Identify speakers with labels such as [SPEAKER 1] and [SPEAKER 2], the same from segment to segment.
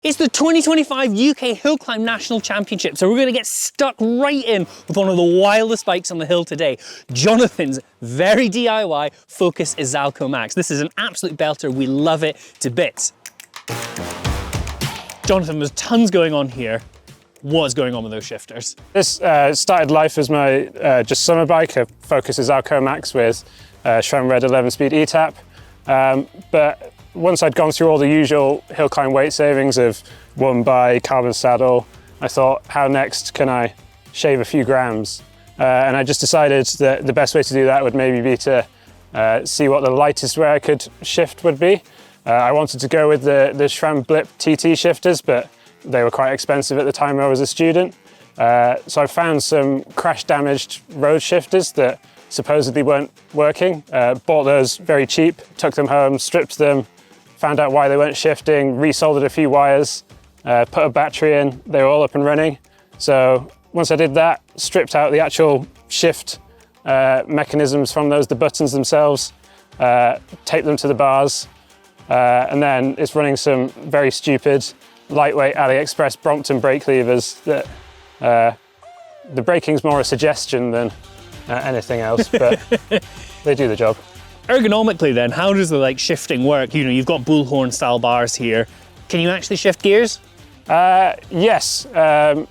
[SPEAKER 1] It's the 2025 UK Hill Climb National Championship, so we're going to get stuck right in with one of the wildest bikes on the hill today, Jonathan's very DIY Focus Izalco Max. This is an absolute belter, we love it to bits. Jonathan, there's tons going on here. What's going on with those shifters?
[SPEAKER 2] This started life as my just summer bike, a Focus Izalco Max with SRAM Red 11-speed eTap. But once I'd gone through all the usual hill climb weight savings of one by carbon saddle, I thought, how next can I shave a few grams? And I just decided that the best way to do that would maybe be to see what the lightest way I could shift would be. I wanted to go with the SRAM Blip TT shifters, but they were quite expensive at the time I was a student. So I found some crash damaged road shifters that supposedly weren't working. Bought those very cheap, took them home, stripped them, found out why they weren't shifting, resoldered a few wires, put a battery in, they were all up and running. So once I did that, stripped out the actual shift mechanisms from those, the buttons themselves, taped them to the bars, and then it's running some very stupid, lightweight AliExpress Brompton brake levers that the braking's more a suggestion than anything else, but they do the job.
[SPEAKER 1] Ergonomically then, how does the shifting work? You know, you've got bullhorn style bars here. Can you actually shift gears?
[SPEAKER 2] Yes,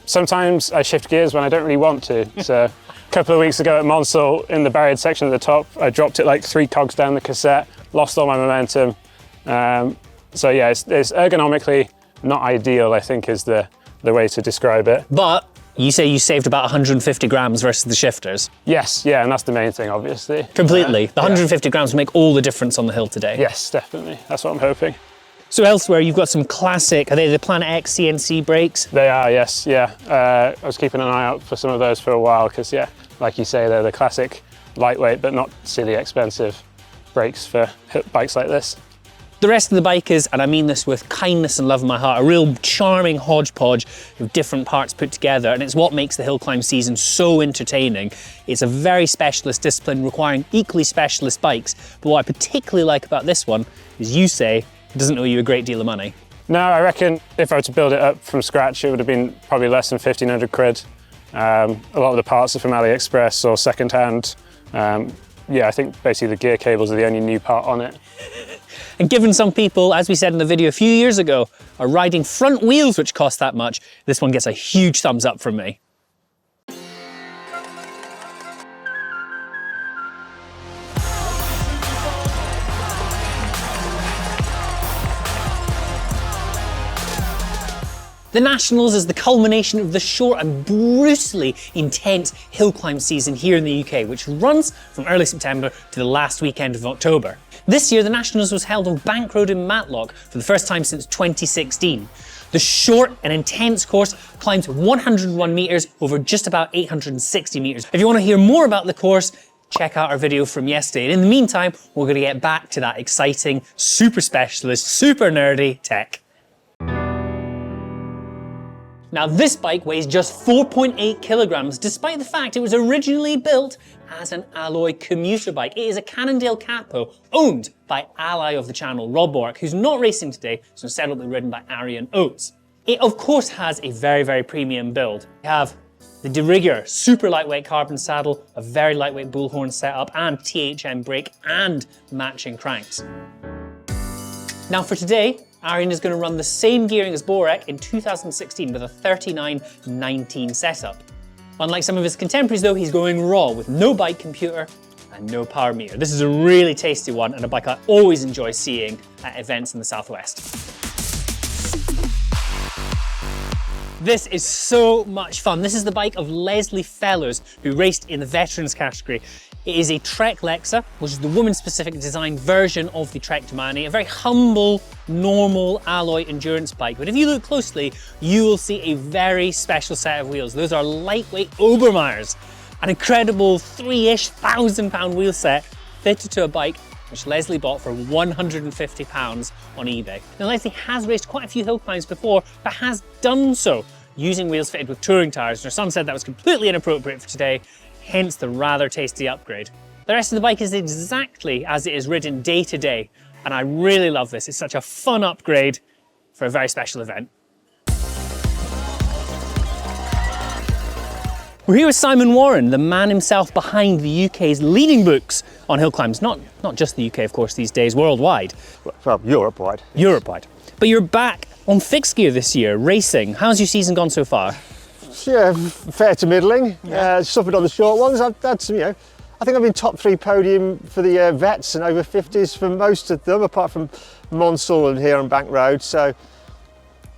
[SPEAKER 2] sometimes I shift gears when I don't really want to. So a couple of weeks ago at Monsell, in the barriered section at the top, I dropped it like 3 cogs down the cassette, lost all my momentum. So yeah, it's ergonomically not ideal, I think is the way to describe it.
[SPEAKER 1] But you say you saved about 150 grams versus the shifters?
[SPEAKER 2] Yes, yeah, and that's the main thing, obviously.
[SPEAKER 1] Completely. The 150 grams will make all the difference on the hill today.
[SPEAKER 2] Yes, definitely. That's what I'm hoping.
[SPEAKER 1] So elsewhere, you've got some classic, are they the Planet X CNC brakes?
[SPEAKER 2] They are, yes, yeah. I was keeping an eye out for some of those for a while because, yeah, like you say, they're the classic lightweight but not silly expensive brakes for bikes like this.
[SPEAKER 1] The rest of the bike is, and I mean this with kindness and love in my heart, a real charming hodgepodge of different parts put together, and it's what makes the hill climb season so entertaining. It's a very specialist discipline requiring equally specialist bikes, but what I particularly like about this one is you say it doesn't owe you a great deal of money.
[SPEAKER 2] No, I reckon if I were to build it up from scratch, it would have been probably less than 1,500 quid. A lot of the parts are from AliExpress or secondhand. Yeah, I think basically the gear cables are the only new part on it.
[SPEAKER 1] And given some people, as we said in the video a few years ago, are riding front wheels which cost that much, this one gets a huge thumbs up from me. The Nationals is the culmination of the short and brutally intense hill climb season here in the UK, which runs from early September to the last weekend of October. This year, the Nationals was held on Bank Road in Matlock for the first time since 2016. The short and intense course climbs 101 metres over just about 860 metres. If you want to hear more about the course, check out our video from yesterday. And in the meantime, we're going to get back to that exciting, super specialist, super nerdy tech. Now this bike weighs just 4.8 kilograms, despite the fact it was originally built as an alloy commuter bike. It is a Cannondale Capo, owned by ally of the channel, Rob Bork, who's not racing today, so instead it'll be ridden by Arion Oates. It of course has a very, very premium build. We have the de rigueur, super lightweight carbon saddle, a very lightweight bullhorn setup, and THM brake and matching cranks. Now for today, Arion is going to run the same gearing as Borek in 2016 with a 39/19 setup. Unlike some of his contemporaries though, he's going raw with no bike computer and no power meter. This is a really tasty one and a bike I always enjoy seeing at events in the Southwest. This is so much fun. This is the bike of Lesley Fellows, who raced in the veterans category. It is a Trek Lexa, which is the woman-specific design version of the Trek Domani, a very humble, normal alloy endurance bike. But if you look closely, you will see a very special set of wheels. Those are lightweight Obermeyers, an incredible £3,000 wheel set fitted to a bike which Lesley bought for £150 on eBay. Now Lesley has raced quite a few hill climbs before, but has done so using wheels fitted with touring tyres. Her son said that was completely inappropriate for today, hence the rather tasty upgrade. The rest of the bike is exactly as it is ridden day to day, and I really love this. It's such a fun upgrade for a very special event. We're here with Simon Warren, the man himself behind the UK's leading books on hill climbs. Not just the UK, of course, these days, worldwide.
[SPEAKER 3] Well, Europe-wide.
[SPEAKER 1] Europe-wide. But you're back on fixed gear this year, racing. How's your season gone so far?
[SPEAKER 3] Yeah, fair to middling. Suffered on the short ones. I've had some, I think I've been top 3 podium for the vets and over 50s for most of them, apart from Monsall and here on Bank Road. So,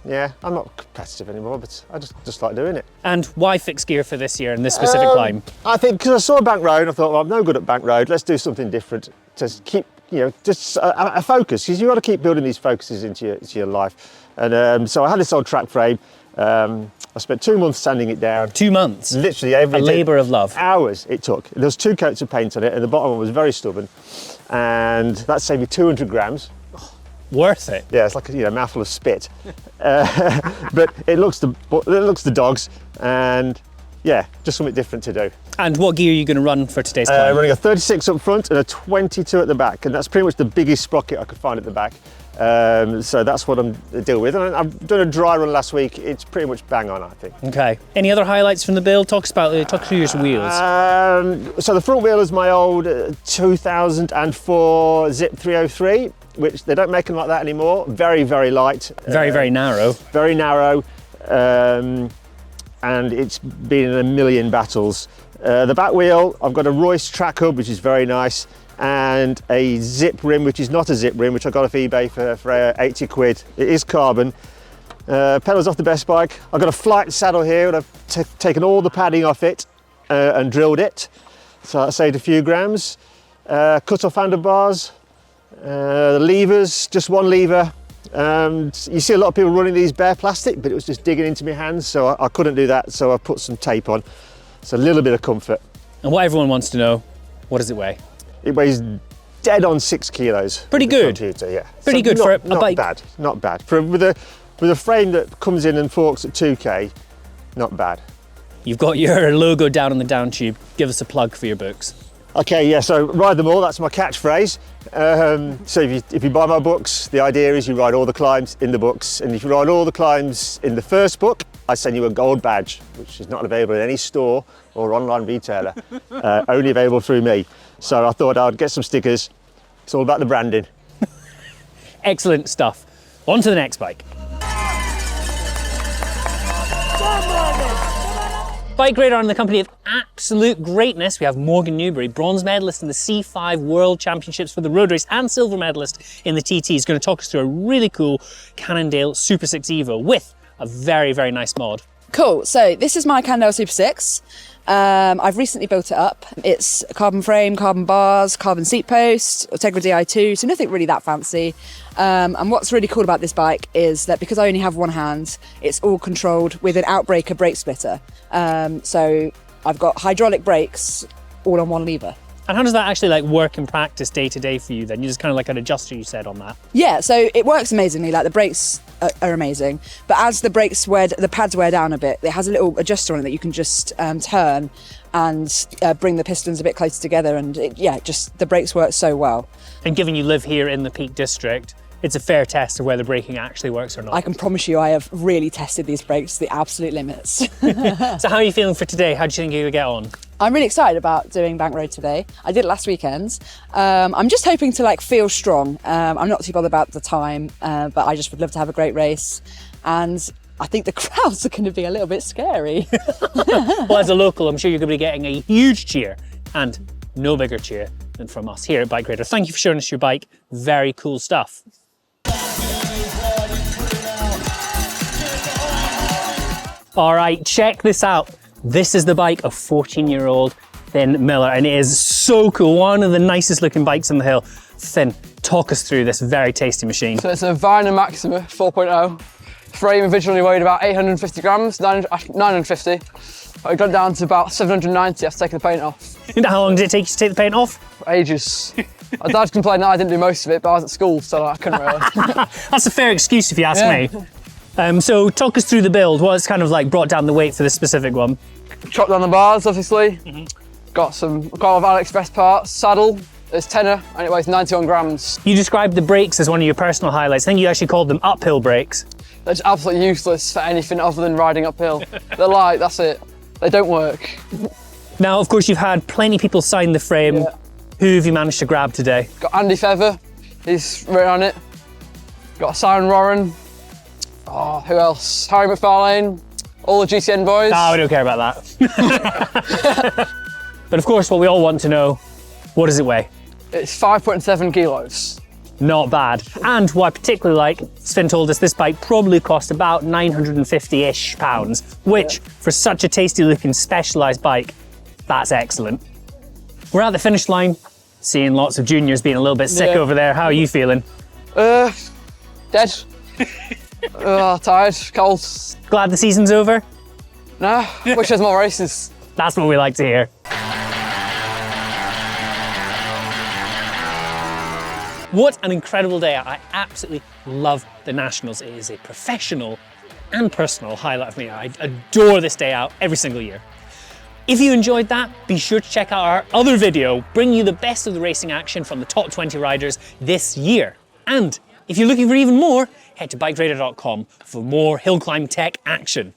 [SPEAKER 3] yeah, I'm not competitive anymore, but I just like doing it.
[SPEAKER 1] And why fixed gear for this year and this specific climb?
[SPEAKER 3] I think because I saw Bank Road, I thought, well, I'm no good at Bank Road. Let's do something different to keep, just a focus, because you've got to keep building these focuses into your life. And so I had this old track frame. I spent 2 months sanding it down.
[SPEAKER 1] 2 months?
[SPEAKER 3] Literally every
[SPEAKER 1] day. A labour of love.
[SPEAKER 3] Hours it took. There was 2 coats of paint on it, and the bottom one was very stubborn. And that saved me 200 grams.
[SPEAKER 1] Worth it.
[SPEAKER 3] Yeah, it's like a mouthful of spit. But it looks the dogs, and yeah, just something different to do.
[SPEAKER 1] And what gear are you going to run for today's climb?
[SPEAKER 3] Running a 36 up front and a 22 at the back, and that's pretty much the biggest sprocket I could find at the back. So that's what I'm dealing with. And I've done a dry run last week. It's pretty much bang on, I think.
[SPEAKER 1] Okay. Any other highlights from the build? Talk through your wheels.
[SPEAKER 3] So the front wheel is my old 2004 Zip 303, which they don't make them like that anymore. Very, very light.
[SPEAKER 1] Very narrow.
[SPEAKER 3] Very narrow. And it's been in a million battles. The back wheel, I've got a Royce track hub, which is very nice, and a zip rim, which is not a zip rim, which I got off eBay for 80 quid. It is carbon. Pedals off the Best Bike. I've got a flight saddle here, and I've taken all the padding off it and drilled it, so that saved a few grams. Cut off handlebars, the levers, just one lever. You see a lot of people running these bare plastic, but it was just digging into my hands, so I couldn't do that, so I put some tape on. It's a little bit of comfort.
[SPEAKER 1] And what everyone wants to know, what does it weigh?
[SPEAKER 3] It weighs dead on 6 kilos.
[SPEAKER 1] Pretty good.
[SPEAKER 3] Computer, yeah.
[SPEAKER 1] Pretty good for a bike.
[SPEAKER 3] Not bad. With a frame that comes in and forks at 2K, not bad.
[SPEAKER 1] You've got your logo down on the down tube. Give us a plug for your books.
[SPEAKER 3] Okay, yeah, so ride them all, that's my catchphrase. So if you buy my books, the idea is you ride all the climbs in the books, and if you ride all the climbs in the first book, I send you a gold badge, which is not available in any store or online retailer, only available through me. So I thought I'd get some stickers. It's all about the branding.
[SPEAKER 1] Excellent stuff. On to the next bike. BikeRadar and the company of absolute greatness. We have Morgan Newberry, bronze medalist in the C5 World Championships for the road race and silver medalist in the TT. He's going to talk us through a really cool Cannondale SuperSix Evo with a very, very nice mod.
[SPEAKER 4] Cool, so this is my Cannondale SuperSix. I've recently built it up. It's a carbon frame, carbon bars, carbon seat post, Ultegra Di2, so nothing really that fancy. And what's really cool about this bike is that because I only have one hand, it's all controlled with an outbreaker brake splitter. So I've got hydraulic brakes all on one lever.
[SPEAKER 1] And how does that actually work in practice day to day for you then? You're just kind of like an adjuster, you said, on that.
[SPEAKER 4] Yeah, so it works amazingly. The brakes are amazing, but as the pads wear down a bit, it has a little adjuster on it that you can just turn and bring the pistons a bit closer together, and the brakes work so well. And
[SPEAKER 1] given you live here in the Peak District, it's a fair test of whether braking actually works or not.
[SPEAKER 4] I can promise you I have really tested these brakes to the absolute limits.
[SPEAKER 1] So how are you feeling for today? How do you think you're going to get on?
[SPEAKER 4] I'm really excited about doing Bank Road today. I did it last weekend. I'm just hoping to feel strong. I'm not too bothered about the time, but I just would love to have a great race. And I think the crowds are going to be a little bit scary.
[SPEAKER 1] Well, as a local, I'm sure you're going to be getting a huge cheer, and no bigger cheer than from us here at BikeRadar. Thank you for showing us your bike. Very cool stuff. All right, check this out. This is the bike of 14-year-old Finn Miller, and it is so cool. One of the nicest looking bikes on the hill. Finn, talk us through this very tasty machine.
[SPEAKER 5] So it's a Viner Maxima 4.0. Frame originally weighed about 850 grams, 950. I got down to about 790 after taking the paint off.
[SPEAKER 1] And how long did it take you to take the paint off?
[SPEAKER 5] Ages. My dad complained that I didn't do most of it, but I was at school, so I couldn't really.
[SPEAKER 1] That's a fair excuse if you ask me. So talk us through the build. What's kind of brought down the weight for this specific one?
[SPEAKER 5] Chopped down the bars, obviously. Got a lot of AliExpress parts. Saddle, it's tenner, and it weighs 91 grams.
[SPEAKER 1] You described the brakes as one of your personal highlights. I think you actually called them uphill brakes.
[SPEAKER 5] They're just absolutely useless for anything other than riding uphill. They're light, that's it. They don't work.
[SPEAKER 1] Now, of course, you've had plenty of people sign the frame.
[SPEAKER 5] Yeah.
[SPEAKER 1] Who have you managed to grab today?
[SPEAKER 5] Got Andy Feather, he's written on it. Got Simon Warren. Oh, who else? Harry McFarlane, all the GCN boys.
[SPEAKER 1] Ah, we don't care about that. But of course, what we all want to know, what does it weigh?
[SPEAKER 5] It's 5.7 kilos.
[SPEAKER 1] Not bad. And what I particularly like, Sven told us this bike probably cost about 950-ish pounds, which for such a tasty looking specialised bike, that's excellent. We're at the finish line, seeing lots of juniors being a little bit sick over there. How are you feeling?
[SPEAKER 5] Dead. Tired, cold.
[SPEAKER 1] Glad the season's over?
[SPEAKER 5] No, wish there's more races.
[SPEAKER 1] That's what we like to hear. What an incredible day. I absolutely love the Nationals. It is a professional and personal highlight for me. I adore this day out every single year. If you enjoyed that, be sure to check out our other video, bringing you the best of the racing action from the top 20 riders this year. And if you're looking for even more, head to BikeRadar.com for more hill climb tech action.